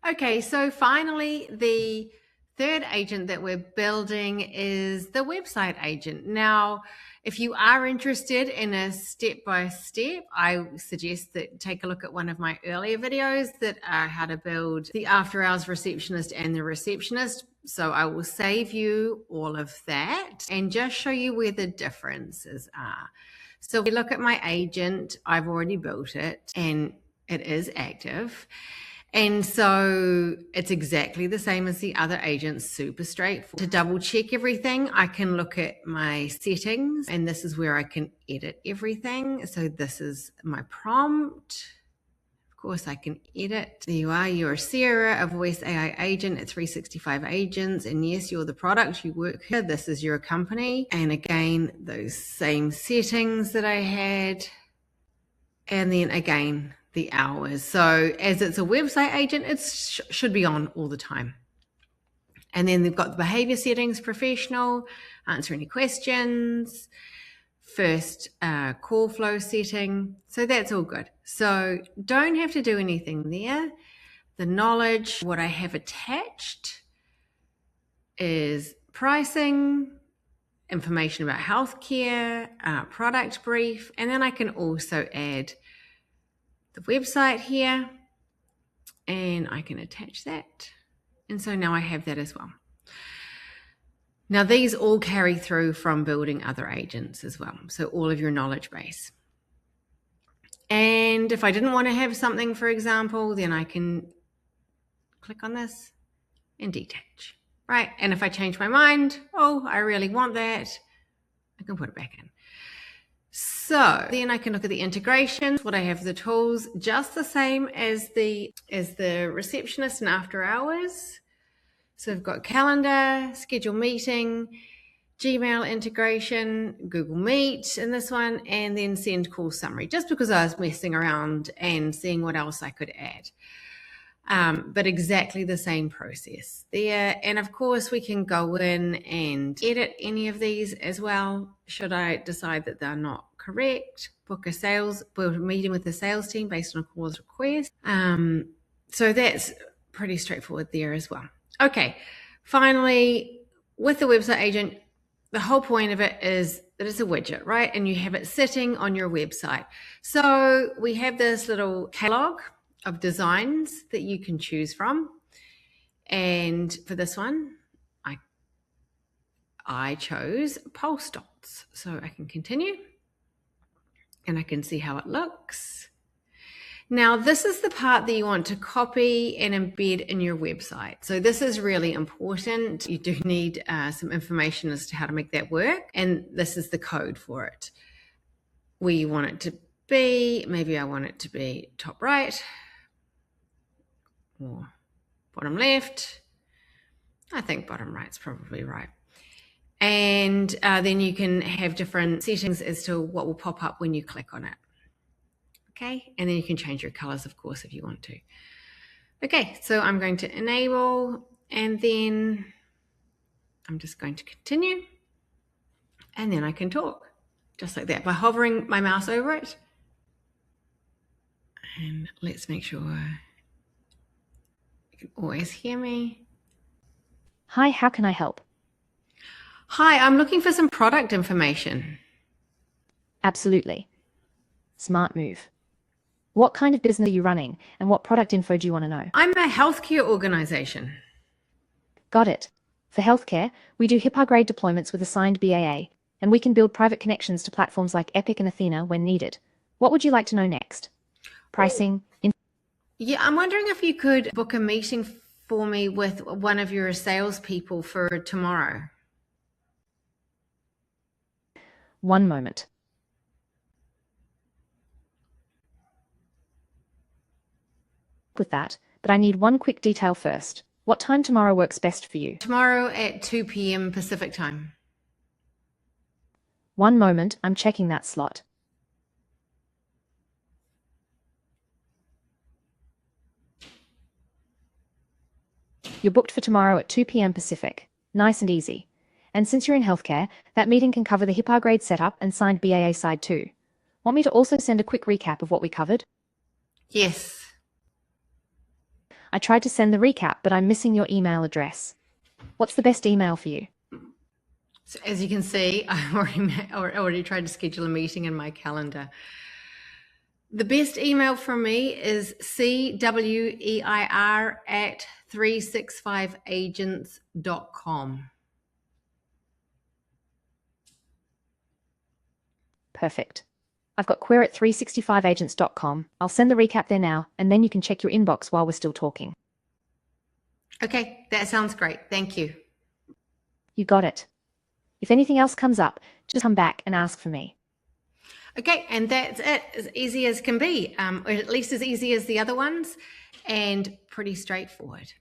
Okay, so finally, the third agent that we're building is the website agent. Now, if you are interested in a step-by-step, I suggest that take a look at one of my earlier videos that are how to build the after hours receptionist and the receptionist. So I will save you all of that and just show you where the differences are. So we look at my agent, I've already built it and it is active. And so it's exactly the same as the other agents, super straightforward. To double check everything, I can look at my settings, and this is where I can edit everything. So this is my prompt. Of course, I can edit. There you are. You're a Sarah, a voice AI agent at 365 Agents. And yes, you're the product. You work here. This is your company. And again, those same settings that I had. And then again, the hours. So as it's a website agent, it should be on all the time. And then they've got the behavior settings, professional, answer any questions, first call flow setting. So that's all good. So don't have to do anything there. The knowledge, what I have attached is pricing, information about healthcare, product brief, and then I can also add the website here, and I can attach that. And so now I have that as well. Now these all carry through from building other agents as well. So all of your knowledge base. And if I didn't want to have something, for example, then I can click on this and detach, right? And if I change my mind, oh, I really want that, I can put it back in. So then I can look at the integrations, what I have the tools, just the same as the receptionist and after hours. So I've got calendar, schedule meeting, Gmail integration, Google Meet in this one, and then send call summary, just because I was messing around and seeing what else I could add. But exactly the same process there. And of course, we can go in and edit any of these as well. Should I decide that they're not correct, book a meeting with the sales team based on a call's request. So that's pretty straightforward there as well. Okay, finally, with the website agent, the whole point of it is that it's a widget, right? And you have it sitting on your website. So we have this little catalog of designs that you can choose from. And for this one, I chose pulse dots. So I can continue and I can see how it looks. Now, this is the part that you want to copy and embed in your website. So this is really important. You do need some information as to how to make that work. And this is the code for it. Where you want it to be, maybe I want it to be top right or bottom left. I think bottom right's probably right. And then you can have different settings as to what will pop up when you click on it. Okay, and then you can change your colors, of course, if you want to. Okay, so I'm going to enable, and then I'm just going to continue, and then I can talk, just like that, by hovering my mouse over it. And let's make sure you can always hear me. Hi, how can I help? Hi, I'm looking for some product information. Absolutely. Smart move. What kind of business are you running, and what product info do you want to know? I'm a healthcare organization. Got it. For healthcare, we do HIPAA-grade deployments with assigned BAA, and we can build private connections to platforms like Epic and Athena when needed. What would you like to know next? Pricing? Yeah, I'm wondering if you could book a meeting for me with one of your salespeople for tomorrow. One moment. With that, but I need one quick detail first. What time tomorrow works best for you? Tomorrow at 2 p.m. Pacific time. One moment, I'm checking that slot. You're booked for tomorrow at 2 p.m. Pacific. Nice and easy. And since you're in healthcare, that meeting can cover the HIPAA grade setup and signed BAA side too. Want me to also send a quick recap of what we covered? Yes. I tried to send the recap, but I'm missing your email address. What's the best email for you? So as you can see, I already tried to schedule a meeting in my calendar. The best email from me is cweir@365agents.com. Perfect. I've got queer@365agents.com. I'll send the recap there now, and then you can check your inbox while we're still talking. Okay, that sounds great. Thank you. You got it. If anything else comes up, just come back and ask for me. Okay, and that's it. As easy as can be, or at least as easy as the other ones, and pretty straightforward.